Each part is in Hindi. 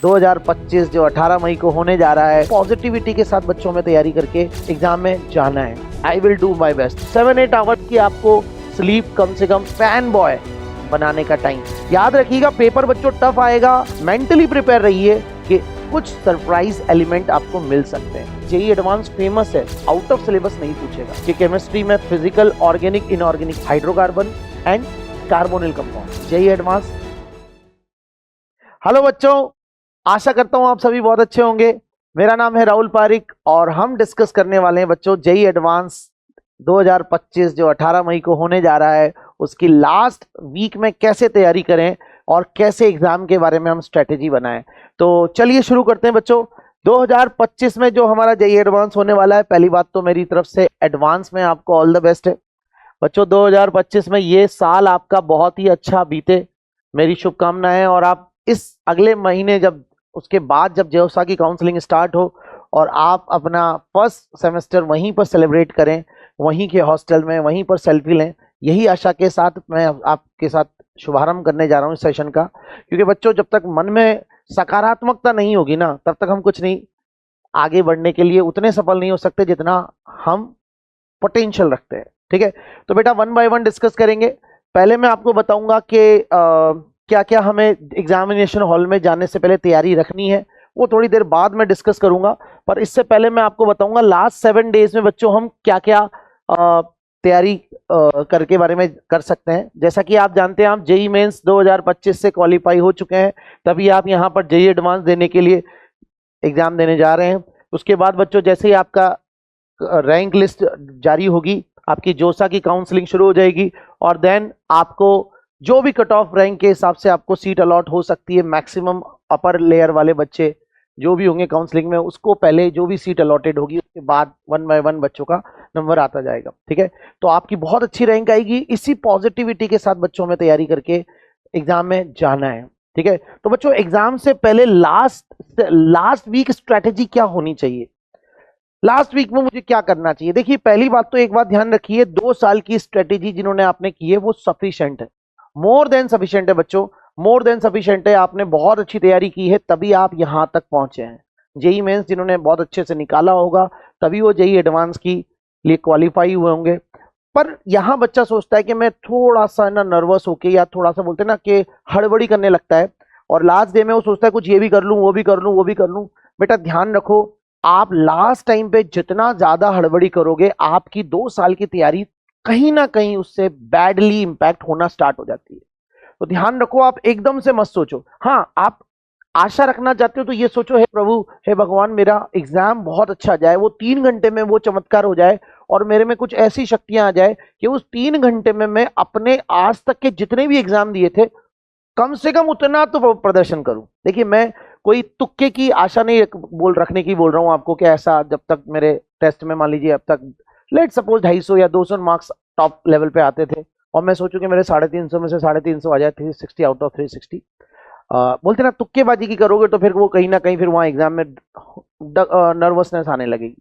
2025 जो 18 मई को होने जा रहा है, पॉजिटिविटी के साथ बच्चों में तैयारी करके एग्जाम में जाना है। आई will do my best. 7-8 hours की आपको स्लीप, कम से कम फैन बॉय बनाने का टाइम। याद रखिएगा पेपर बच्चों टफ आएगा, मेंटली प्रिपेयर रहिए कि कुछ सरप्राइज एलिमेंट आपको मिल सकते हैं। जेईई एडवांस फेमस है, आउट ऑफ सिलेबस नहीं पूछेगा कि केमिस्ट्री में physical, organic, inorganic, hydrocarbon and carbonyl compound. JEE advance. Hello बच्चों, आशा करता हूं आप सभी बहुत अच्छे होंगे। मेरा नाम है राहुल पारिक और हम डिस्कस करने वाले हैं बच्चों जेईई एडवांस 2025 जो 18 मई को होने जा रहा है, उसकी लास्ट वीक में कैसे तैयारी करें और कैसे एग्जाम के बारे में हम स्ट्रेटेजी बनाएं। तो चलिए शुरू करते हैं बच्चों। 2025 में जो हमारा जेईई एडवांस होने वाला है, पहली बात तो मेरी तरफ से एडवांस में आपको ऑल द बेस्ट है बच्चों। 2025 में ये साल आपका बहुत ही अच्छा बीते, मेरी शुभकामनाएं। और आप इस अगले महीने जब उसके बाद जब जेओसा की काउंसलिंग स्टार्ट हो और आप अपना फर्स्ट सेमेस्टर वहीं पर सेलिब्रेट करें, वहीं के हॉस्टल में, वहीं पर सेल्फी लें, यही आशा के साथ मैं आपके साथ शुभारंभ करने जा रहा हूं इस सेशन का। क्योंकि बच्चों जब तक मन में सकारात्मकता नहीं होगी ना, तब तक हम कुछ नहीं आगे बढ़ने के लिए उतने सफल नहीं हो सकते जितना हम पोटेंशियल रखते हैं। ठीक है, तो बेटा वन बाय वन डिस्कस करेंगे। पहले मैं आपको बताऊंगा कि क्या क्या हमें एग्जामिनेशन हॉल में जाने से पहले तैयारी रखनी है, वो थोड़ी देर बाद में डिस्कस करूंगा। पर इससे पहले मैं आपको बताऊंगा लास्ट 7 डेज में बच्चों हम क्या क्या तैयारी करके बारे में कर सकते हैं। जैसा कि आप जानते हैं, आप जेईई मेंस 2025 से क्वालिफाई हो चुके हैं, तभी आप यहाँ पर जेईई एडवांस देने के लिए एग्जाम देने जा रहे हैं। उसके बाद बच्चों जैसे ही आपका रैंक लिस्ट जारी होगी, आपकी जोसा की काउंसलिंग शुरू हो जाएगी और देन आपको जो भी कट ऑफ रैंक के हिसाब से आपको सीट अलॉट हो सकती है, मैक्सिमम अपर लेयर वाले बच्चे जो भी होंगे काउंसलिंग में, उसको पहले जो भी सीट अलॉटेड होगी उसके बाद 1 बाय 1 बच्चों का नंबर आता जाएगा। ठीक है, तो आपकी बहुत अच्छी रैंक आएगी। इसी पॉजिटिविटी के साथ बच्चों में तैयारी करके एग्जाम में जाना है। ठीक है, तो बच्चों एग्जाम से पहले लास्ट वीक स्ट्रेटेजी क्या होनी चाहिए, लास्ट वीक में मुझे क्या करना चाहिए। देखिए पहली बात तो एक बात ध्यान रखिए, 2 साल की स्ट्रेटेजी जिन्होंने आपने की है वो सफिशिएंट है, मोर देन सफिशिएंट है बच्चों, मोर देन सफिशिएंट है। आपने बहुत अच्छी तैयारी की है तभी आप यहां तक पहुंचे हैं। जेईई मेंस जिन्होंने बहुत अच्छे से निकाला होगा तभी वो जेईई एडवांस की लिए क्वालिफाई हुए होंगे। पर यहां बच्चा सोचता है कि मैं थोड़ा सा ना नर्वस होके या थोड़ा सा बोलते ना कि हड़बड़ी करने लगता है और लास्ट डे में वो सोचता है कुछ ये भी कर लूं, वो भी कर लूं, वो भी कर लूं। बेटा ध्यान रखो, आप लास्ट टाइम पे जितना ज्यादा हड़बड़ी करोगे, आपकी 2 साल की तैयारी कहीं ना कहीं उससे बैडली इंपैक्ट होना स्टार्ट हो जाती है। तो ध्यान रखो, आप एकदम से मत सोचो। हाँ, आप आशा रखना चाहते हो तो ये सोचो, हे प्रभु, हे भगवान, मेरा एग्जाम बहुत अच्छा जाए, वो 3 घंटे में वो चमत्कार हो जाए और मेरे में कुछ ऐसी शक्तियां आ जाए कि उस 3 घंटे में मैं अपने आज तक के जितने भी एग्जाम दिए थे कम से कम उतना तो प्रदर्शन करूं। देखिए मैं कोई तुक्के की आशा नहीं रखने की बोल रहा हूं आपको कि ऐसा जब तक मेरे टेस्ट में मान लीजिए अब तक लेट सपोज 250 या 200 मार्क्स टॉप लेवल पे आते थे और मैं सोचूं कि मेरे 350 में से 350 आ जाए, 360 आउट ऑफ 360, बोलते ना तुक्केबाजी की करोगे तो फिर वो कहीं ना कहीं फिर वहां एग्जाम में नर्वसनेस आने लगेगी।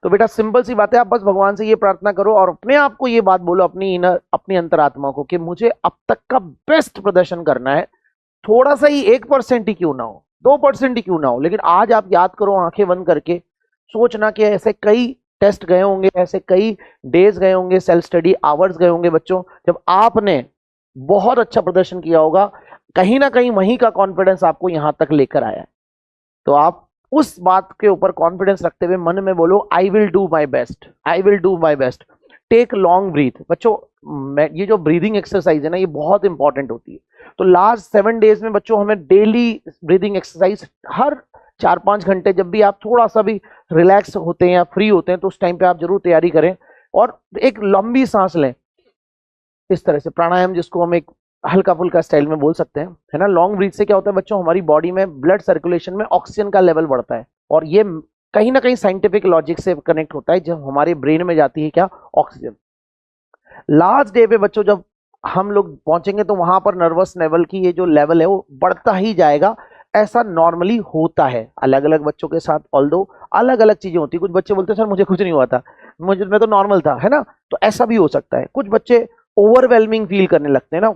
तो बेटा सिंपल सी बात है, आप बस भगवान से ये प्रार्थना करो और अपने आप को ये बात बोलो, अपनी अंतरात्मा को, कि मुझे अब तक का बेस्ट प्रदर्शन करना है। थोड़ा सा ही 1% ही क्यों ना हो, 2% ही क्यों ना हो, लेकिन आज आप याद करो आंखें बंद करके, सोचना कि ऐसे कई टेस्ट गए होंगे, ऐसे कई डेज गए होंगे, सेल्फ स्टडी आवर्स गए होंगे बच्चों, जब आपने बहुत अच्छा प्रदर्शन किया होगा। कहीं ना कहीं वहीं का कॉन्फिडेंस आपको यहां तक लेकर आया है। तो आप उस बात के ऊपर कॉन्फिडेंस रखते हुए मन में बोलो, I will do my best, I will do my best. Take long breath बच्चों, ये जो ब्रीदिंग एक्सरसाइज है ना, ये बहुत इंपॉर्टेंट होती है। तो लास्ट 7 डेज में बच्चों हमें डेली ब्रीदिंग एक्सरसाइज हर 4-5 घंटे, जब भी आप थोड़ा सा भी रिलैक्स होते हैं या फ्री होते हैं तो उस टाइम पे आप जरूर तैयारी करें और एक लंबी सांस लें। इस तरह से प्राणायाम, जिसको हम एक हल्का फुल्का स्टाइल में बोल सकते हैं, है ना। लॉन्ग ब्रीथ से क्या होता है बच्चों, हमारी बॉडी में ब्लड सर्कुलेशन में ऑक्सीजन का लेवल बढ़ता है और ये कहीं ना कहीं साइंटिफिक लॉजिक से कनेक्ट होता है। जब हमारे ब्रेन में जाती है क्या, ऑक्सीजन, लास्ट डे पे बच्चों जब हम लोग पहुंचेंगे तो वहां पर नर्वस लेवल की ये जो लेवल है वो बढ़ता ही जाएगा। ऐसा नॉर्मली होता है अलग अलग बच्चों के साथ, ऑल्दो अलग अलग चीजें होती है। कुछ बच्चे बोलते हैं सर मुझे कुछ नहीं हुआ था, मैं तो नॉर्मल था, है ना। तो ऐसा भी हो सकता है। कुछ बच्चे ओवरवेलमिंग फील करने लगते हैं ना,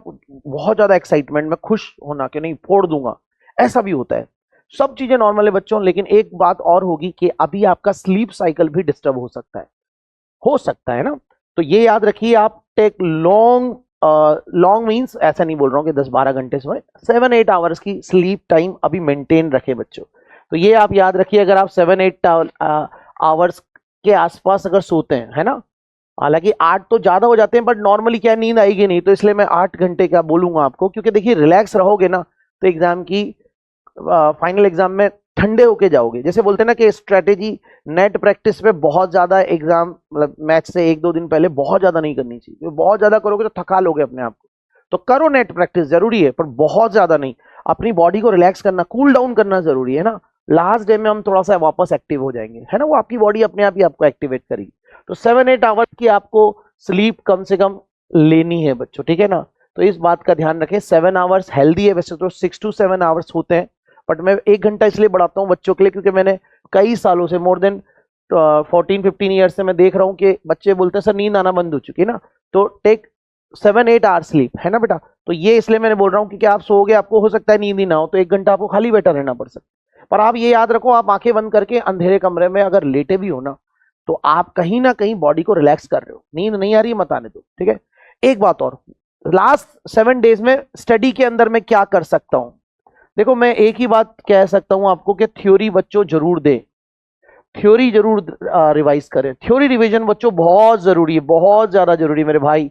बहुत ज्यादा एक्साइटमेंट में खुश होना कि नहीं फोड़ दूंगा, ऐसा भी होता है। सब चीजें नॉर्मल है बच्चों, लेकिन एक बात और होगी कि अभी आपका स्लीप साइकिल भी डिस्टर्ब हो सकता है ना। तो ये याद रखिए, आप टेक लॉन्ग, लॉन्ग मीन्स ऐसा नहीं बोल रहा हूं कि 10-12 घंटे सोए, 7-8 आवर्स की स्लीप टाइम अभी मेंटेन रखे बच्चों। तो ये आप याद रखिए, अगर आप 7-8 आवर्स के आसपास अगर सोते हैं, है ना, हालांकि 8 तो ज्यादा हो जाते हैं, बट नॉर्मली क्या नींद आएगी नहीं, तो इसलिए मैं 8 घंटे का बोलूंगा आपको, क्योंकि देखिए रिलैक्स रहोगे ना तो एग्जाम की, फाइनल एग्जाम में ठंडे होके जाओगे। जैसे बोलते हैं ना कि स्ट्रेटेजी नेट प्रैक्टिस पे बहुत ज्यादा एग्जाम, मतलब मैच से 1-2 दिन पहले बहुत ज्यादा नहीं करनी चाहिए, बहुत ज्यादा करोगे तो थका लोगे अपने आप को। तो करो नेट प्रैक्टिस, जरूरी है, पर बहुत ज्यादा नहीं। अपनी बॉडी को रिलैक्स करना, कूल डाउन करना जरूरी है ना। लास्ट डे में हम थोड़ा सा वापस एक्टिव हो जाएंगे, है ना, वो आपकी बॉडी अपने आप ही आपको एक्टिवेट करेगी। तो 7-8 आवर्स की आपको स्लीप कम से कम लेनी है बच्चों, ठीक है ना। तो इस बात का ध्यान रखें, 7 आवर्स हेल्दी है, वैसे तो 6-7 आवर्स होते हैं, बट मैं 1 घंटा इसलिए बढ़ाता हूँ बच्चों के लिए, क्योंकि मैंने कई सालों से, मोर देन 14-15 ईयर से मैं देख रहा हूँ कि बच्चे बोलते हैं सर नींद आना बंद हो चुकी है ना। तो टेक 7-8 आवर्स स्लीप, है ना बेटा। तो ये इसलिए मैंने बोल रहा हूँ क्योंकि आप सोओगे, आपको हो सकता है नींद ही ना हो, तो 1 घंटा आपको खाली बैठा रहना पड़ सकता है। पर आप ये याद रखो, आप आंखें बंद करके अंधेरे कमरे में अगर लेटे भी हो ना, तो आप कहीं ना कहीं बॉडी को रिलैक्स कर रहे हो, नींद नहीं आ रही मत आने दो, ठीक है। एक बात और, लास्ट 7 डेज में स्टडी के अंदर मैं क्या कर सकता हूं। देखो मैं एक ही बात कह सकता हूं आपको कि थ्योरी बच्चों जरूर दें, थ्योरी जरूर रिवाइज करें। थ्योरी रिवीजन बच्चों बहुत जरूरी है, बहुत ज्यादा जरूरी मेरे भाई।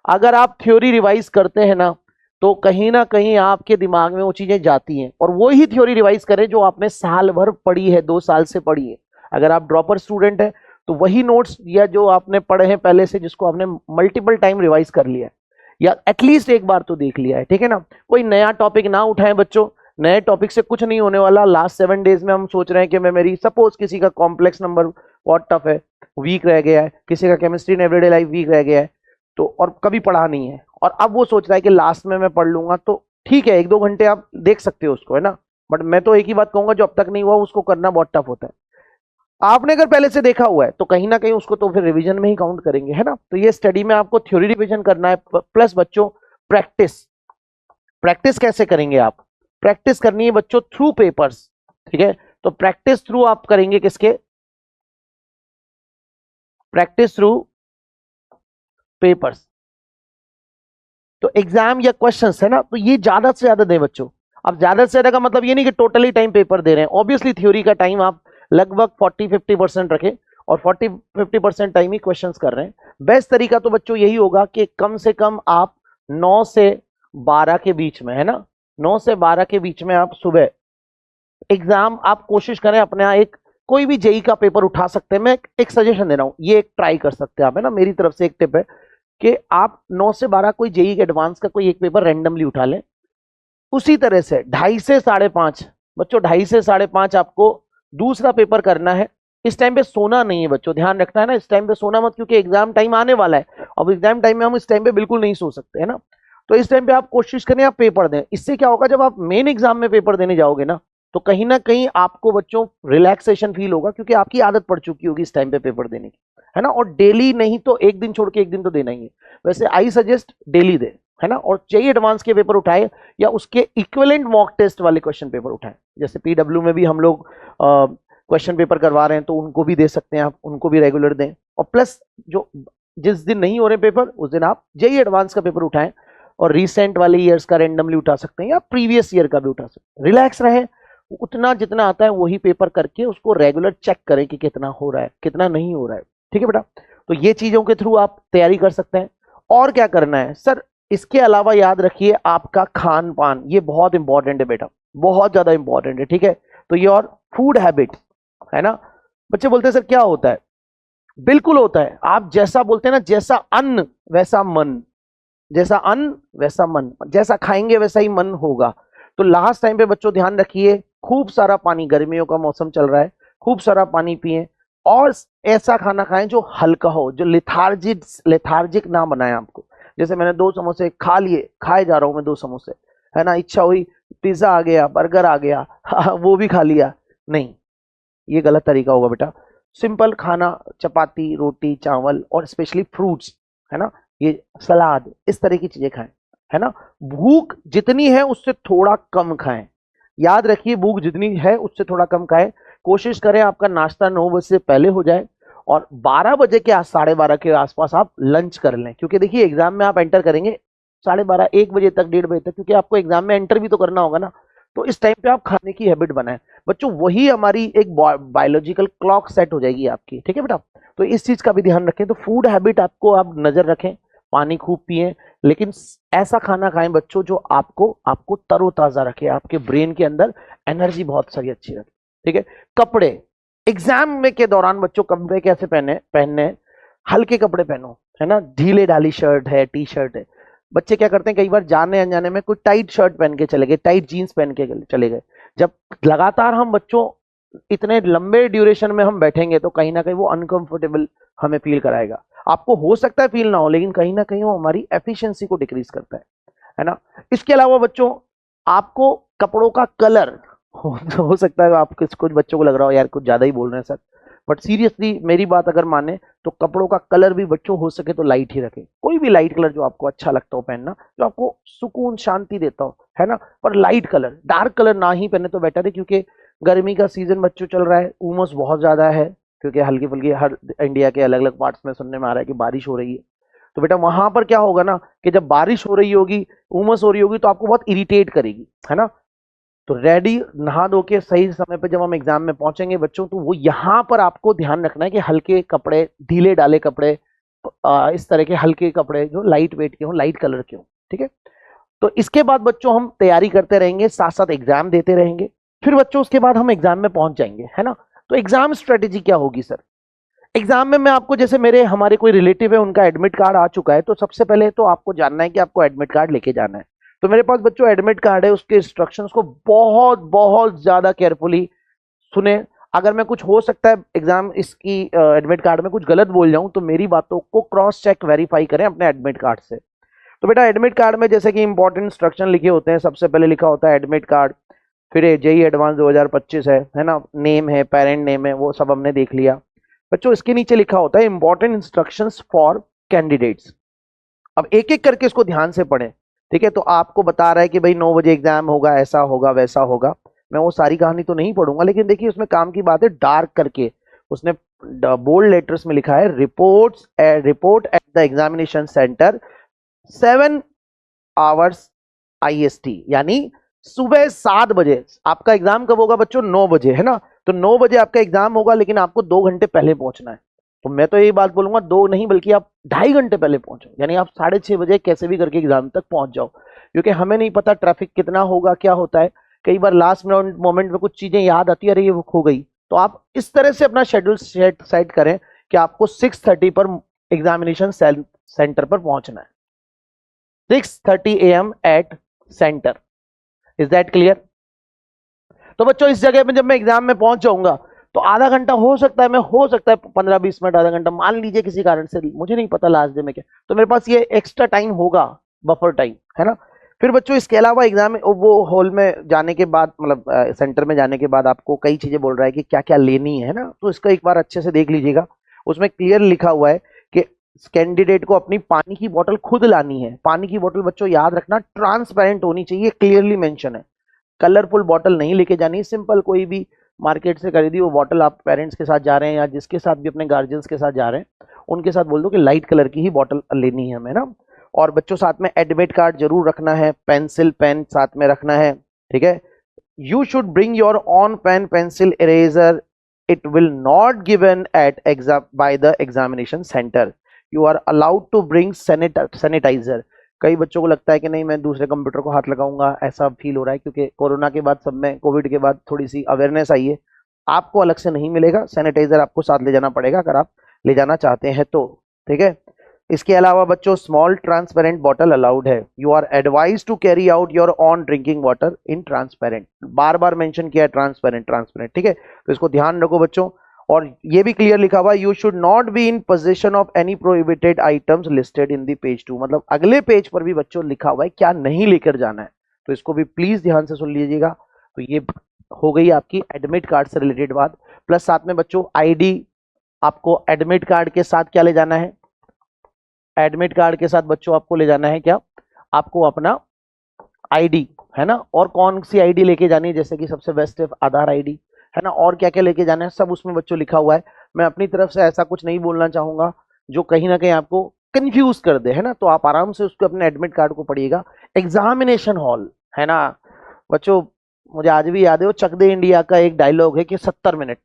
अगर आप थ्योरी रिवाइज करते हैं तो कहीं ना कहीं आपके दिमाग में वो चीजें जाती हैं, और वो ही थ्योरी रिवाइज करें जो आपने साल भर पढ़ी है, 2 साल से पढ़ी है। अगर आप ड्रॉपर स्टूडेंट है तो वही नोट्स या जो आपने पढ़े हैं पहले से, जिसको आपने मल्टीपल टाइम रिवाइज कर लिया है, या एटलीस्ट एक बार तो देख लिया है, ठीक है ना। कोई नया टॉपिक ना उठाएं बच्चों, नए टॉपिक से कुछ नहीं होने वाला। लास्ट 7 डेज में हम सोच रहे हैं कि मैं मेरी, सपोज किसी का कॉम्प्लेक्स नंबर बहुत टफ है, वीक रह गया है, किसी का chemistry in everyday life weak रह गया है, तो और कभी पढ़ा नहीं है, और अब वो सोच रहा है कि लास्ट में मैं पढ़ लूंगा, तो ठीक है 1-2 घंटे आप देख सकते हो उसको, है ना। बट मैं तो एक ही बात कहूंगा, जो अब तक नहीं हुआ उसको करना बहुत टफ होता है। आपने अगर पहले से देखा हुआ है तो कहीं ना कहीं उसको तो फिर रिवीजन में ही काउंट करेंगे, है ना। तो ये स्टडी में आपको थ्योरी रिवीजन करना है, प्लस बच्चों प्रैक्टिस। प्रैक्टिस कैसे करेंगे आप, प्रैक्टिस करनी है बच्चों थ्रू पेपर्स, ठीक है। तो प्रैक्टिस थ्रू आप करेंगे किसके, प्रैक्टिस थ्रू पेपर्स। तो एग्जाम या क्वेश्चंस, है ना, तो ये ज्यादा से ज्यादा दें बच्चों। अब ज्यादा से ज्यादा का मतलब ये नहीं कि टोटली टाइम पेपर दे रहे हैं, ऑब्वियसली थ्योरी का टाइम आप लगभग 40-50% रखें, और 40-50% टाइम ही क्वेश्चंस कर रहे हैं। बेस्ट तरीका तो बच्चों यही होगा कि कम से कम आप 9 से 12 के बीच में, है ना, 9 से 12 के बीच में आप सुबह एग्जाम आप कोशिश करें अपने यहाँ, एक कोई भी जेई का पेपर उठा सकते हैं। मैं एक सजेशन दे रहा हूं, ये एक ट्राई कर सकते हैं आप, है ना, मेरी तरफ से एक टिप है कि आप 9 से 12 कोई जेई के एडवांस का कोई एक पेपर रैंडमली उठा लें। उसी तरह से 2:30 से 5:30 बच्चों, 2:30 से 5:30 आपको दूसरा पेपर करना है। इस टाइम पे सोना नहीं है बच्चों, ध्यान रखना है ना, इस टाइम पे सोना मत, क्योंकि एग्जाम टाइम आने वाला है। अब एग्जाम टाइम में हम इस टाइम पे बिल्कुल नहीं सो सकते, है ना। तो इस टाइम पे आप कोशिश करें आप पेपर दें। इससे क्या होगा, जब आप मेन एग्जाम में पेपर देने जाओगे ना, तो कहीं ना कहीं आपको बच्चों रिलैक्सेशन फील होगा, क्योंकि आपकी आदत पड़ चुकी होगी इस टाइम पे पेपर देने की, है ना। और डेली नहीं तो एक दिन छोड़ के एक दिन तो देना ही है। वैसे आई सजेस्ट डेली दे, है ना, और चाहिए एडवांस के पेपर उठाए, या उसके इक्विवेलेंट मॉक टेस्ट वाले क्वेश्चन पेपर उठाएं। जैसे पीडब्ल्यू में भी हम लोग क्वेश्चन पेपर करवा रहे हैं, तो उनको भी दे सकते हैं आप, उनको भी रेगुलर दें। और प्लस जो जिस दिन नहीं हो रहे पेपर, उस दिन आप जेई एडवांस का पेपर उठाएं, और रिसेंट वाले ईयर्स का रैंडमली उठा सकते हैं, या प्रीवियस ईयर का भी उठा सकते हैं। रिलैक्स रहे, उतना जितना आता है वही पेपर करके उसको रेगुलर चेक करें कि कितना हो रहा है कितना नहीं हो रहा है, ठीक है बेटा। तो ये चीजों के थ्रू आप तैयारी कर सकते हैं। और क्या करना है सर, इसके अलावा याद रखिए आपका खान पान, ये बहुत इंपॉर्टेंट है बेटा, बहुत ज्यादा इंपॉर्टेंट है, ठीक है। तो ये और फूड हैबिट, है ना। बच्चे बोलते हैं सर क्या होता है, बिल्कुल होता है। आप जैसा बोलते हैं ना, जैसा अन्न वैसा मन, जैसा अन्न वैसा मन, जैसा खाएंगे वैसा ही मन होगा। तो लास्ट टाइम पे बच्चों ध्यान रखिए, खूब सारा पानी, गर्मियों का मौसम चल रहा है, खूब सारा पानी पिए, और ऐसा खाना खाएं जो हल्का हो, जो लेथार्जिक ना बनाए आपको। जैसे मैंने 2 समोसे खा लिए, खाए जा रहा हूं मैं 2 समोसे, है ना, इच्छा हुई पिज्जा आ गया, बर्गर आ गया, वो भी खा लिया, नहीं, ये गलत तरीका होगा बेटा। सिंपल खाना, चपाती, रोटी, चावल, और स्पेशली फ्रूट्स, है ना, ये सलाद, इस तरह की चीजें खाएं, है ना। भूख जितनी है उससे थोड़ा कम खाएं, याद रखिए भूख जितनी है उससे थोड़ा कम खाएं, कोशिश करें आपका नाश्ता 9 बजे से पहले हो जाए और 12 बजे के 12:30 के आसपास आप लंच कर लें, क्योंकि देखिए एग्जाम में आप एंटर करेंगे 12:30 1 बजे तक 1:30 बजे तक, क्योंकि आपको एग्जाम में एंटर भी तो करना होगा ना, तो इस टाइम पे आप खाने की हैबिट बनाएं बच्चों, वही हमारी एक बायोलॉजिकल क्लॉक सेट हो जाएगी आपकी, ठीक है बेटा। तो इस चीज का भी ध्यान रखें। तो फूड हैबिट आपको आप नजर रखें, पानी खूब पिए, लेकिन ऐसा खाना खाएं बच्चों जो आपको आपको तरोताजा रखे, आपके ब्रेन के अंदर एनर्जी बहुत सारी अच्छी रखे, ठीक है। कपड़े एग्जाम में के दौरान बच्चों कपड़े कैसे पहनने, हल्के कपड़े पहनो, है ना, ढीले ढाली शर्ट है, टी शर्ट है। बच्चे क्या करते हैं कई बार जाने अनजाने में कोई टाइट शर्ट पहन के चले गए, टाइट जीन्स पहन के चले गए। जब लगातार हम बच्चों इतने लंबे ड्यूरेशन में हम बैठेंगे तो कहीं ना कहीं वो अनकंफर्टेबल हमें फील कराएगा। आपको हो सकता है फील ना हो, लेकिन कहीं ना कहीं वो हमारी एफिशिएंसी को डिक्रीज करता है ना। इसके अलावा बच्चों आपको कपड़ों का कलर हो सकता है आप कुछ बच्चों को लग रहा हो यार कुछ ज्यादा ही बोल रहे हैं सर, बट सीरियसली मेरी बात अगर माने तो कपड़ों का कलर भी बच्चों हो सके तो लाइट ही रखें, कोई भी लाइट कलर जो आपको अच्छा लगता हो पहनना, जो आपको सुकून शांति देता हो, है ना। पर लाइट कलर, डार्क कलर ना ही पहने तो बेटर है, क्योंकि गर्मी का सीजन बच्चों चल रहा है, उमस बहुत ज्यादा है, क्योंकि हल्की फुल्की हर इंडिया के अलग अलग पार्ट्स में सुनने में आ रहा है कि बारिश हो रही है। तो बेटा वहां पर क्या होगा ना कि जब बारिश हो रही होगी, उमस हो रही होगी, तो आपको बहुत इरिटेट करेगी, है ना। तो रेडी नहा धो के सही समय पे जब हम एग्जाम में पहुंचेंगे बच्चों, तो वो यहां पर आपको ध्यान रखना है कि हल्के कपड़े, ढीले डाले कपड़े, इस तरह के हल्के कपड़े जो लाइट वेट के हों, लाइट कलर के हों, ठीक है। तो इसके बाद बच्चों हम तैयारी करते रहेंगे, साथ साथ एग्जाम देते रहेंगे, फिर बच्चों उसके बाद हम एग्जाम में पहुंच जाएंगे, है ना। तो एग्जाम स्ट्रेटेजी क्या होगी सर? एग्जाम में मैं आपको, जैसे मेरे हमारे कोई रिलेटिव है उनका एडमिट कार्ड आ चुका है, तो सबसे पहले तो आपको जानना है कि आपको एडमिट कार्ड लेके जाना है। तो मेरे पास बच्चों एडमिट कार्ड है, उसके इंस्ट्रक्शंस को बहुत बहुत ज्यादा केयरफुली सुने। अगर मैं कुछ हो सकता है एग्जाम इसकी एडमिट कार्ड में कुछ गलत बोल जाऊं तो मेरी बातों को क्रॉस चेक वेरीफाई करें अपने एडमिट कार्ड से। तो बेटा एडमिट कार्ड में जैसे कि इंपॉर्टेंट इंस्ट्रक्शन लिखे होते हैं, सबसे पहले लिखा होता है एडमिट कार्ड, फिर जेई एडवांस 2025 है ना, नेम है, पेरेंट नेम है, वो सब हमने देख लिया। बच्चों इसके नीचे लिखा होता है इंपॉर्टेंट इंस्ट्रक्शंस फॉर कैंडिडेट्स। अब एक एक करके इसको ध्यान से पढ़ें, ठीक है। तो आपको बता रहा है कि भाई 9 बजे एग्जाम होगा, ऐसा होगा वैसा होगा, मैं वो सारी कहानी तो नहीं पढ़ूंगा, लेकिन देखिए उसमें काम की बात है, डार्क करके उसने बोल्ड लेटर्स में लिखा है report at the examination centre 7 hours IST, यानी सुबह 7 बजे। आपका एग्जाम कब होगा बच्चों? 9 बजे, है ना। तो 9 बजे आपका एग्जाम होगा, लेकिन आपको 2 घंटे पहले पहुंचना है। तो मैं तो यही बात बोलूंगा, 2 नहीं बल्कि आप 2.5 घंटे पहले पहुंचो, यानी आप 6:30 बजे कैसे भी करके एग्जाम तक पहुंच जाओ, क्योंकि हमें नहीं पता ट्रैफिक कितना होगा, क्या होता है, कई बार लास्ट मोमेंट में कुछ चीजें याद आती है, अरे ये खो गई। तो आप इस तरह से अपना शेड्यूल सेट करें कि आपको 6:30 पर एग्जामिनेशन सेंटर पर पहुंचना है, 6:30 AM at centre. Is that clear? तो बच्चों इस जगह पे जब मैं एग्जाम में पहुंच जाऊंगा तो आधा घंटा हो सकता है, मैं हो सकता है 15-20 मिनट, आधा घंटा मान लीजिए किसी कारण से, मुझे नहीं पता लास्ट डे में क्या, तो मेरे पास ये एक्स्ट्रा टाइम होगा, बफर टाइम, है ना। फिर बच्चों इसके अलावा एग्जाम वो हॉल में जाने के बाद, मतलब सेंटर में जाने के बाद आपको कई चीजें बोल रहा है कि क्या क्या लेनी है ना, तो इसका एक बार अच्छे से देख लीजिएगा। उसमें क्लियर लिखा हुआ है कि कैंडिडेट को अपनी पानी की बोतल खुद लानी है। पानी की बोतल बच्चों याद रखना ट्रांसपेरेंट होनी चाहिए, क्लियरली मेंशन है, कलरफुल बॉटल नहीं लेके जानी। सिंपल कोई भी मार्केट से खरीदी वो बॉटल, आप पेरेंट्स के साथ जा रहे हैं या जिसके साथ भी अपने गार्जियंस के साथ जा रहे हैं उनके साथ बोल दो कि लाइट कलर की ही बॉटल लेनी है हमें ना। और बच्चों साथ में एडमिट कार्ड जरूर रखना है, पेंसिल पेन साथ में रखना है, ठीक है। You should bring your own pen pencil eraser, it will not given at exam by the examination centre. You are allowed to bring sanitiser. कई बच्चों को लगता है कि नहीं मैं दूसरे कंप्यूटर को हाथ लगाऊंगा, ऐसा फील हो रहा है, क्योंकि कोरोना के बाद सब में, कोविड के बाद थोड़ी सी अवेयरनेस आई है। आपको अलग से नहीं मिलेगा, सैनिटाइजर आपको साथ ले जाना पड़ेगा अगर आप ले जाना चाहते हैं तो, ठीक है। इसके अलावा बच्चों स्मॉल ट्रांसपेरेंट बॉटल अलाउड है। You are advise to carry out your own drinking water in transparent, बार बार मेंशन किया है ट्रांसपेरेंट ट्रांसपेरेंट, ठीक है। तो इसको ध्यान रखो बच्चों। और ये भी क्लियर लिखा हुआ है, you should not be in position of any prohibited items listed in the page 2, मतलब अगले पेज पर भी बच्चों लिखा हुआ है क्या नहीं लेकर जाना है, तो इसको भी प्लीज ध्यान से सुन लीजिएगा। तो ये हो गई आपकी एडमिट कार्ड से रिलेटेड बात, प्लस साथ में बच्चों ID, आपको एडमिट कार्ड के साथ क्या ले जाना है? एडमिट कार्ड के साथ बच्चों आपको ले जाना है क्या? आपको अपना आईडी है ना, और कौन सी आईडी लेके जानी है, जैसे कि सबसे बेस्ट है आधार आईडी है ना, और क्या क्या लेके जाना है सब उसमें बच्चों लिखा हुआ है। मैं अपनी तरफ से ऐसा कुछ नहीं बोलना चाहूंगा जो कहीं ना कहीं आपको कंफ्यूज कर दे, है ना, तो आप आराम से उसको अपने एडमिट कार्ड को पढ़िएगा। एग्जामिनेशन हॉल है ना बच्चों, मुझे आज भी याद है वो चक दे इंडिया का एक डायलॉग है कि 70 मिनट,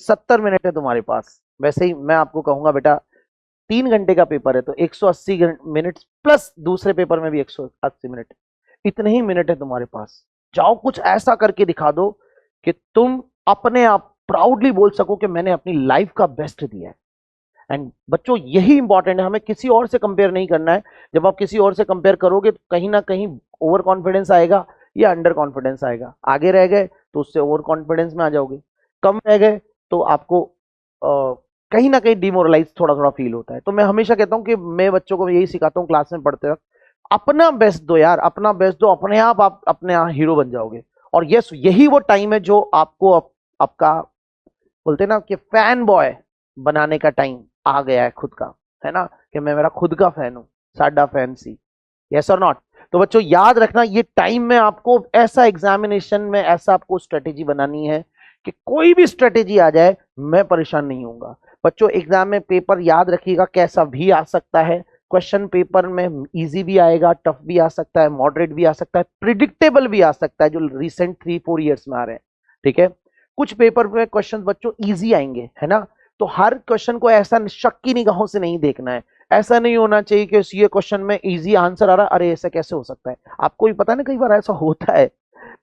70 मिनट है तुम्हारे पास। वैसे ही मैं आपको कहूंगा बेटा 3 घंटे का पेपर है तो 180 मिनट प्लस दूसरे पेपर में भी 180 मिनट, इतने ही मिनट है तुम्हारे पास। जाओ कुछ ऐसा करके दिखा दो कि तुम अपने आप प्राउडली बोल सको कि मैंने अपनी लाइफ का बेस्ट दिया है। एंड बच्चों यही इंपॉर्टेंट है, हमें किसी और से कंपेयर नहीं करना है। जब आप किसी और से कंपेयर करोगे तो कहीं ना कहीं ओवर कॉन्फिडेंस आएगा या अंडर कॉन्फिडेंस आएगा। आगे रह गए तो उससे ओवर कॉन्फिडेंस में आ जाओगे, कम रह गए तो आपको कहीं ना कहीं डिमोरलाइज थोड़ा थोड़ा फील होता है। तो मैं हमेशा कहता हूं कि मैं बच्चों को यही सिखाता हूं क्लास में पढ़ते वक्त, अपना बेस्ट दो यार, अपना बेस्ट दो, अपने आप अपने यहाँ हीरो बन जाओगे। और यस यही वो टाइम है जो आपको आपका बोलते हैं ना कि फैन बॉय बनाने का टाइम आ गया है खुद का, है ना, कि मैं मेरा खुद का फैन हूं, साडा फैन सी, यस और नॉट। तो बच्चों याद रखना ये टाइम में आपको ऐसा एग्जामिनेशन में ऐसा आपको स्ट्रेटेजी बनानी है कि कोई भी स्ट्रेटेजी आ जाए मैं परेशान नहीं होऊंगा। बच्चों एग्जाम में पेपर याद रखिएगा कैसा भी आ सकता है, क्वेश्चन पेपर में इजी भी आएगा, टफ भी आ सकता है, मॉडरेट भी आ सकता है, प्रिडिक्टेबल भी आ सकता है, जो रिसेंट 3-4 ईयर्स में आ रहे हैं। ठीक है, कुछ पेपर में क्वेश्चन बच्चों इजी आएंगे, है ना, तो हर क्वेश्चन को ऐसा शक की निगाहों से नहीं देखना है। ऐसा नहीं होना चाहिए कि ये क्वेश्चन में इजी आंसर आ रहा है, अरे ऐसा कैसे हो सकता है। आपको भी पता है ना कई बार ऐसा होता है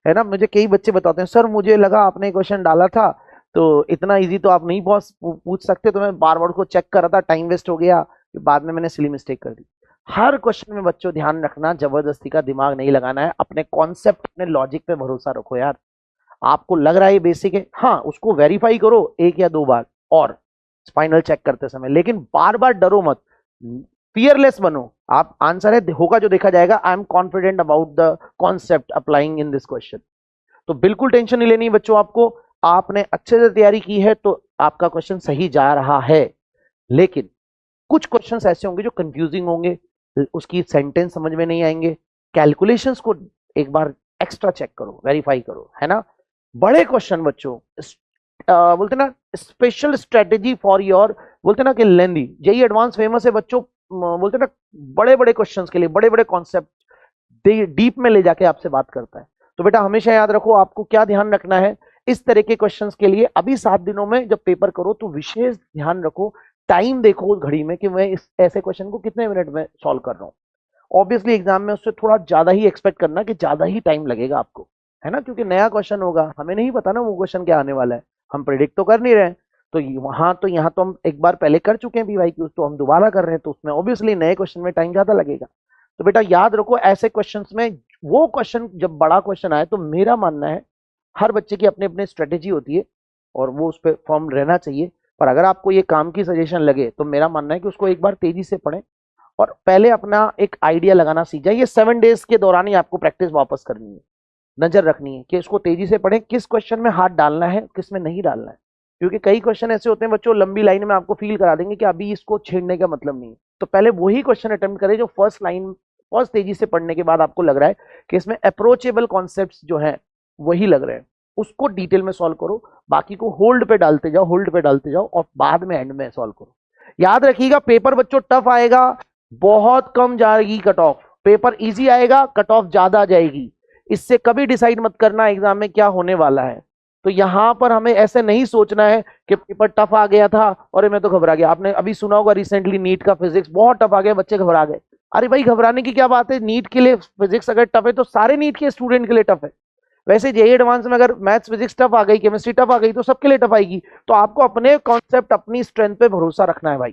ना, मुझे कई बच्चे बताते हैं सर मुझे लगा आपने क्वेश्चन डाला था तो इतना इजी तो आप नहीं पूछ सकते, तो मैं बार बार उसको चेक कर रहा था, टाइम वेस्ट हो गया, बाद में मैंने सिली मिस्टेक कर दी। हर क्वेश्चन में बच्चों ध्यान रखना, जबरदस्ती का दिमाग नहीं लगाना है, अपने कॉन्सेप्ट अपने लॉजिक पे भरोसा रखो यार। आपको लग रहा है ये बेसिक है, हाँ उसको वेरीफाई करो 1 या 2 बार और फाइनल चेक करते समय, लेकिन बार बार डरो मत, फियरलेस बनो। आप आंसर है होगा जो देखा जाएगा, I am confident about the concept applying in this question. तो बिल्कुल टेंशन नहीं लेनी बच्चों आपको, आपने अच्छे से तैयारी की है तो आपका क्वेश्चन सही जा रहा है। लेकिन कुछ क्वेश्चंस ऐसे होंगे जो कंफ्यूजिंग होंगे, उसकी सेंटेंस समझ में नहीं आएंगे, कैलकुलेशंस को एक बार एक्स्ट्रा चेक करो, वेरीफाई करो, है ना। बड़े क्वेश्चन बच्चों बोलते ना स्पेशल स्ट्रेटेजी फॉर योर, बोलते ना कि लेंदी, जेई एडवांस फेमस है बच्चों, बोलते ना बड़े बड़े क्वेश्चंस के लिए, बड़े बड़े कॉन्सेप्ट डीप में ले जाके आपसे बात करता है। तो बेटा हमेशा याद रखो आपको क्या ध्यान रखना है इस तरह के क्वेश्चंस के लिए। अभी 7 दिनों में जब पेपर करो तो विशेष ध्यान रखो, टाइम देखो उस घड़ी में कि मैं इस ऐसे क्वेश्चन को कितने मिनट में सॉल्व कर रहा हूँ। ऑब्वियसली एग्जाम में उससे थोड़ा ज्यादा ही एक्सपेक्ट करना कि ज्यादा ही टाइम लगेगा आपको, है ना, क्योंकि नया क्वेश्चन होगा, हमें नहीं पता ना वो क्वेश्चन क्या आने वाला है, हम प्रिडिक्ट तो कर नहीं रहे। तो वहां तो यहाँ तो हम एक बार पहले कर चुके हैं भी भाई कि उसको हम दोबारा कर रहे हैं, तो उसमें ऑब्वियसली नए क्वेश्चन में टाइम ज्यादा लगेगा। तो बेटा याद रखो ऐसे क्वेश्चंस में, वो क्वेश्चन जब बड़ा क्वेश्चन आए तो मेरा मानना है हर बच्चे की अपनी अपनी स्ट्रेटेजी होती है और वो उस पर फॉर्म रहना चाहिए। पर अगर आपको ये काम की सजेशन लगे तो मेरा मानना है कि उसको एक बार तेजी से पढ़ें और पहले अपना एक आइडिया लगाना सीख जाए। ये 7 डेज के दौरान ही आपको प्रैक्टिस वापस करनी है, नजर रखनी है कि इसको तेजी से पढ़ें, किस क्वेश्चन में हाथ डालना है किस में नहीं डालना है। क्योंकि कई क्वेश्चन ऐसे होते हैं बच्चों लंबी लाइन में आपको फील करा देंगे कि अभी इसको छेड़ने का मतलब नहीं है। तो पहले वही क्वेश्चन अटेम्प्ट करें जो फर्स्ट लाइन, फर्स्ट तेजी से पढ़ने के बाद आपको लग रहा है कि इसमें अप्रोचेबल कॉन्सेप्ट्स जो हैं वही लग रहे हैं, उसको डिटेल में सॉल्व करो। बाकी को होल्ड पे डालते जाओ, होल्ड पे डालते जाओ और बाद में एंड में सॉल्व करो। याद रखिएगा पेपर बच्चों टफ आएगा, बहुत कम जाएगी कट ऑफ, पेपर इजी आएगा कट ऑफ ज्यादा जाएगी। इससे कभी डिसाइड मत करना एग्जाम में क्या होने वाला है। तो यहां पर हमें ऐसे नहीं सोचना है कि पेपर टफ आ गया था और मैं तो घबरा गया। आपने अभी सुना होगा रिसेंटली नीट का फिजिक्स बहुत टफ आ गया, बच्चे घबरा गए। अरे भाई घबराने की क्या बात है, नीट के लिए फिजिक्स अगर टफ है तो सारे नीट के स्टूडेंट के लिए टफ है। वैसे जेईई एडवांस में अगर मैथ्स फिजिक्स टफ आ गई, केमिस्ट्री टफ आ गई तो सबके लिए टफ आएगी। तो आपको अपने कॉन्सेप्ट अपनी स्ट्रेंथ पे भरोसा रखना है भाई,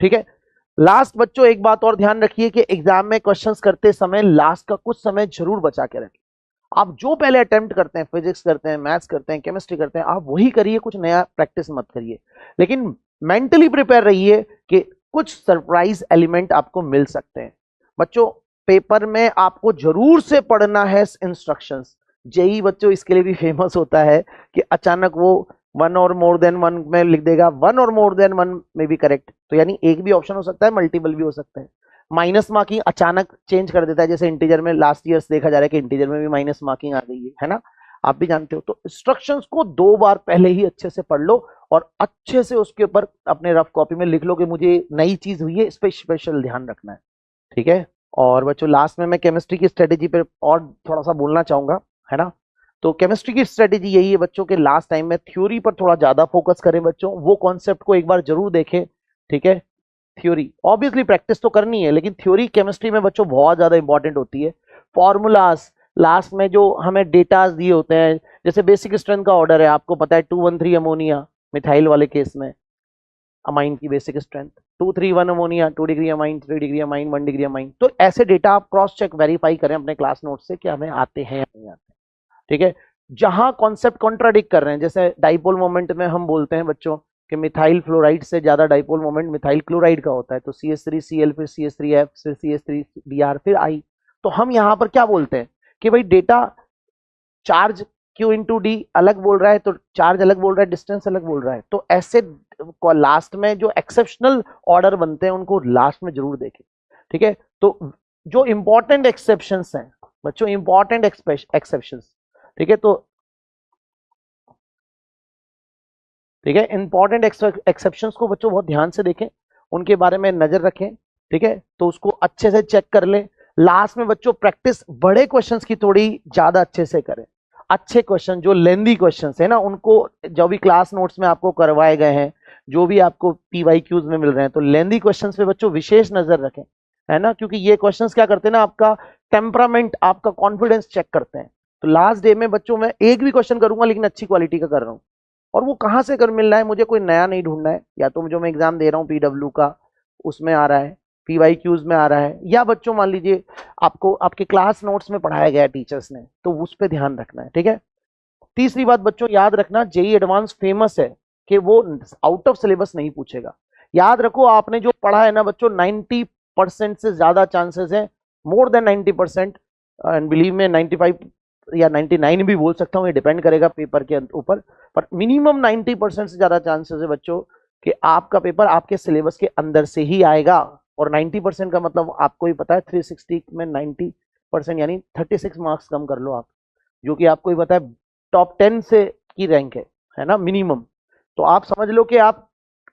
ठीक है। लास्ट बच्चों एक बात और ध्यान रखिए कि एग्जाम में क्वेश्चंस करते समय लास्ट का कुछ समय जरूर बचा के रखें। आप जो पहले अटेम्प्ट करते हैं, फिजिक्स करते हैं, मैथ्स करते हैं, केमिस्ट्री करते हैं, आप वही करिए, कुछ नया प्रैक्टिस मत करिए। लेकिन मेंटली प्रिपेयर रहिए कि कुछ सरप्राइज एलिमेंट आपको मिल सकते हैं। बच्चों पेपर में आपको जरूर से पढ़ना है इंस्ट्रक्शंस। जेई बच्चों इसके लिए भी फेमस होता है कि अचानक वो 1 और मोर देन 1 में लिख देगा, 1 और मोर देन 1 में भी करेक्ट, तो यानी एक भी ऑप्शन हो सकता है, मल्टीपल भी हो सकता है। माइनस मार्किंग अचानक चेंज कर देता है, जैसे इंटीजर में लास्ट ईयर देखा जा रहा है कि इंटीजर में भी माइनस मार्किंग आ गई है ना, आप भी जानते हो। तो इंस्ट्रक्शंस को 2 बार पहले ही अच्छे से पढ़ लो और अच्छे से उसके ऊपर अपने रफ कॉपी में लिख लो कि मुझे नई चीज हुई है, इस पर स्पेशल ध्यान रखना है, ठीक है। और बच्चों लास्ट में मैं केमिस्ट्री की स्ट्रेटेजी पे और थोड़ा सा बोलना चाहूंगा, है ना। तो केमिस्ट्री की स्ट्रेटेजी यही है बच्चों के लास्ट टाइम में थ्योरी पर थोड़ा ज्यादा फोकस करें बच्चों, वो कॉन्सेप्ट को एक बार जरूर देखें, ठीक है। थ्योरी ऑब्वियसली प्रैक्टिस तो करनी है, लेकिन थ्योरी केमिस्ट्री में बच्चों बहुत ज्यादा इंपॉर्टेंट होती है। फॉर्मूलाज लास्ट में जो हमें डेटाज दिए होते हैं, जैसे बेसिक स्ट्रेंथ का ऑर्डर है, आपको पता है 213 अमोनिया मिथाइल वाले केस में अमाइन की basic strength, 231 ammonia 2 degree amine, 3 degree amine, 1 degree amine. तो ऐसे डेटा आप क्रॉस चेक वेरीफाई करें अपने क्लास नोट से कि हमें आते हैं या नहीं आते, ठीक है। जहां कॉन्सेप्ट कॉन्ट्राडिक्ट कर रहे हैं, जैसे डाइपोल मोमेंट में हम बोलते हैं बच्चों कि मिथाइल फ्लोराइड से ज्यादा डाइपोल मोमेंट मिथाइल क्लोराइड का होता है, तो CH3Cl फिर CH3F फिर CH3Br फिर I। तो हम यहाँ पर क्या बोलते हैं कि भाई data charge Q into D अलग बोल रहा है, तो चार्ज अलग बोल रहा है, डिस्टेंस अलग बोल रहा है। तो ऐसे लास्ट में जो एक्सेप्शनल ऑर्डर बनते हैं उनको लास्ट में जरूर देखें, ठीक है। तो जो इंपॉर्टेंट एक्सेप्शंस हैं बच्चों, इंपॉर्टेंट एक्सेप्शंस, ठीक है, तो ठीक है, इंपॉर्टेंट एक्सेप्शंस को बच्चों बहुत ध्यान से देखें, उनके बारे में नजर रखें, ठीक है। तो उसको अच्छे से चेक कर लें। लास्ट में बच्चों प्रैक्टिस बड़े क्वेश्चंस की थोड़ी ज्यादा अच्छे से करें। अच्छे क्वेश्चन जो लेंदी क्वेश्चंस है ना, उनको जो भी क्लास नोट्स में आपको करवाए गए हैं, जो भी आपको PYQs में मिल रहे हैं, तो लेंदी क्वेश्चंस पे बच्चों विशेष नजर रखें, है ना, क्योंकि ये क्वेश्चंस क्या करते हैं ना, आपका टेम्परामेंट, आपका कॉन्फिडेंस चेक करते हैं। तो लास्ट डे में बच्चों मैं एक भी क्वेश्चन करूंगा लेकिन अच्छी क्वालिटी का कर रहा हूँ, और वो कहाँ से कर मिल रहा है, मुझे कोई नया नहीं ढूंढना है, या तो जो मैं एग्जाम दे रहा हूँ PW का उसमें आ रहा है, PYQs में आ रहा है, या बच्चों मान लीजिए आपको आपके क्लास नोट्स में पढ़ाया गया टीचर्स ने, तो उस पर ध्यान रखना है, ठीक है। तीसरी बात बच्चों याद रखना, JEE एडवांस फेमस है कि वो आउट ऑफ सिलेबस नहीं पूछेगा। याद रखो आपने जो पढ़ा है ना बच्चों, 90% से ज्यादा चांसेस है, मोर देन 90%, एंड बिलीव में 95 या 99 भी बोल सकता हूँ, ये डिपेंड करेगा पेपर के ऊपर, पर मिनिमम 90% से ज्यादा चांसेस है बच्चों कि आपका पेपर आपके सिलेबस के अंदर से ही आएगा। और 90% का मतलब आपको ही पता है, 360 में 90% यानी 36 मार्क्स कम कर लो आप, जो कि आपको ही पता है टॉप 10 से की रैंक है ना मिनिमम। तो आप समझ लो कि आप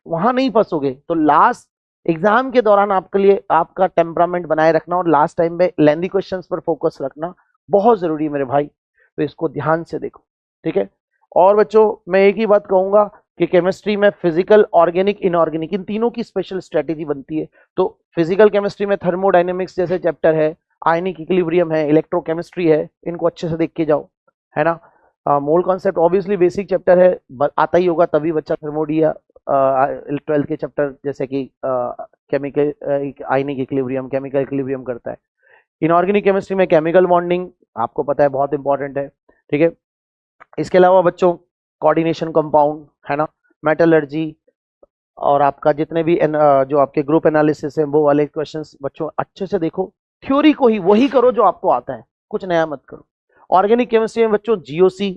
वहां नहीं फंसोगे। तो लास्ट एग्जाम के दौरान आपके लिए आपका टेम्परामेंट बनाए रखना और लास्ट टाइम में लेंदी क्वेश्चंस पर फोकस रखना बहुत जरूरी है मेरे भाई, तो इसको ध्यान से देखो, ठीक है। और बच्चों मैं एक ही बात कहूंगा कि केमिस्ट्री में फिजिकल, ऑर्गेनिक, इनऑर्गेनिक, इन तीनों की स्पेशल स्ट्रेटेजी बनती है। तो फिजिकल केमिस्ट्री में थर्मोडायनेमिक्स जैसे चैप्टर है, आयनिक इक्विलिब्रियम है, इलेक्ट्रोकेमिस्ट्री है, इनको अच्छे से देख के जाओ, है ना। Mole concept obviously basic chapter है, आता ही होगा तभी बच्चा थर्मोडिया 12th के चैप्टर जैसे कि chemical ionic equilibrium, chemical equilibrium करता है। इनऑर्गेनिक केमिस्ट्री में केमिकल बॉन्डिंग आपको पता है बहुत इंपॉर्टेंट है, ठीक है। इसके अलावा बच्चों कोऑर्डिनेशन कंपाउंड, है ना, मेटलर्जी, और आपका जितने भी जो आपके ग्रुप एनालिसिस है वो वाले क्वेश्चंस बच्चों अच्छे से देखो। थ्योरी को ही वही करो जो आपको आता है, कुछ नया मत करो। ऑर्गेनिक केमिस्ट्री में बच्चों GOC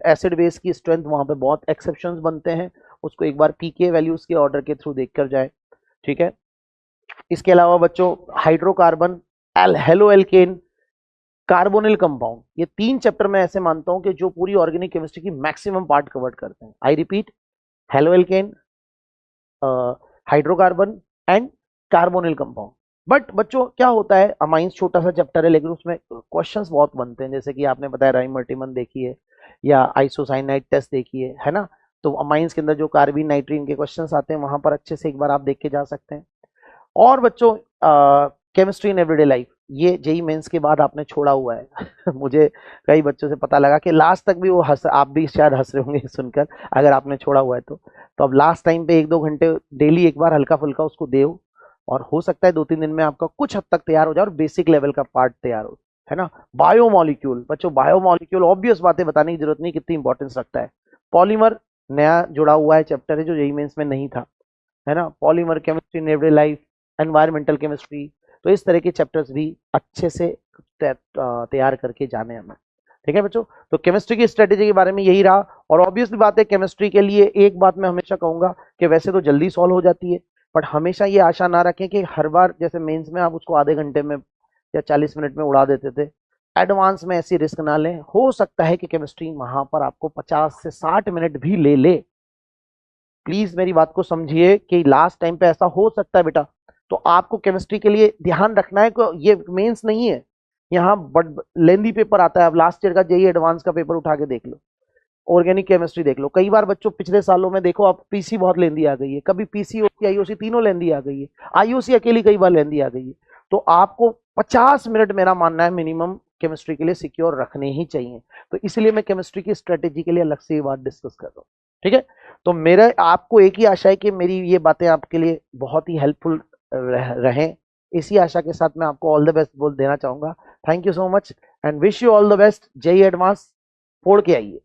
एसिड बेस की स्ट्रेंथ, वहां पे बहुत एक्सेप्शंस बनते हैं, उसको एक बार PK वैल्यूज के ऑर्डर के थ्रू देख कर जाए, ठीक है। इसके अलावा बच्चों hydrocarbon, halo alkane, carbonyl compound, ये 3 चैप्टर मैं ऐसे मानता हूं कि जो पूरी ऑर्गेनिक केमिस्ट्री की मैक्सिमम पार्ट कवर करते हैं। I repeat, halo alkane, hydrocarbon and carbonyl compound. But बच्चों क्या होता है, अमाइंस छोटा सा चैप्टर है लेकिन उसमें क्वेश्चंस बहुत बनते हैं, जैसे कि आपने बताया राइमर्टिमन देखी है या आइसोसाइनाइड टेस्ट देखी है ना। तो अमाइंस के अंदर जो कार्बिन नाइट्रीन के क्वेश्चंस आते हैं वहां पर अच्छे से एक बार आप देख के जा सकते हैं। और बच्चों केमिस्ट्री इन एवरीडे लाइफ, ये JEE मेंस के बाद आपने छोड़ा हुआ है मुझे कई बच्चों से पता लगा कि लास्ट तक भी वो आप भी शायद हंस रहे होंगे सुनकर, अगर आपने छोड़ा हुआ है तो अब लास्ट टाइम पे 1-2 घंटे डेली एक बार हल्का फुल्का उसको दो, और हो सकता है 2-3 दिन में आपका कुछ हद तक तैयार हो जाए और बेसिक लेवल का पार्ट तैयार हो, है ना। बायोमोलिक्यूल बच्चों, बायोमोलिक्यूल ऑब्वियस बातें बताने की जरूरत नहीं कितनी इंपॉर्टेंस रखता है। पॉलीमर नया जुड़ा हुआ है चैप्टर है जो JEE मेंस में नहीं था, है ना। Polymer chemistry in everyday life, environmental chemistry, तो इस तरह के चैप्टर्स भी अच्छे से तैयार करके जाने हमें, ठीक है बच्चों। तो केमिस्ट्री की स्ट्रेटेजी के बारे में यही रहा। और ऑब्वियसली बात है केमिस्ट्री के लिए एक बात मैं हमेशा कहूंगा कि वैसे तो जल्दी सॉल्व हो जाती है, बट हमेशा ये आशा ना रखें कि हर बार जैसे मेंस में आप उसको आधे घंटे में या 40 मिनट में उड़ा देते थे, एडवांस में ऐसी रिस्क ना लें। हो सकता है कि केमिस्ट्री वहां पर आपको 50 से 60 मिनट भी ले ले। प्लीज मेरी बात को समझिए कि लास्ट टाइम पे ऐसा हो सकता है बेटा। तो आपको केमिस्ट्री के लिए ध्यान रखना है कि ये मेंस नहीं है, यहाँ बड़ लेंदी पेपर आता है। अब लास्ट ईयर का जेई एडवांस का पेपर उठा के देख लो, ऑर्गेनिक केमिस्ट्री देख लो। कई बार बच्चों पिछले सालों में देखो आप, पीसी बहुत लेंदी आ गई है, कभी पीसी आईओसी तीनों लेंदी आ गई है, आईओसी अकेली कई बार लेंदी आ गई है। तो आपको 50 मिनट मेरा मानना है मिनिमम केमिस्ट्री के लिए सिक्योर रखने ही चाहिए। तो इसलिए मैं केमिस्ट्री की स्ट्रेटेजी के लिए अलग से ये बात डिस्कस कर रहा हूँ, ठीक है। तो मेरा आपको एक ही आशा है कि मेरी ये बातें आपके लिए बहुत ही हेल्पफुल रहें। इसी आशा के साथ मैं आपको ऑल द बेस्ट बोल देना चाहूंगा। Thank you so much and wish you all the best. JEE advance फोड़ के आइए।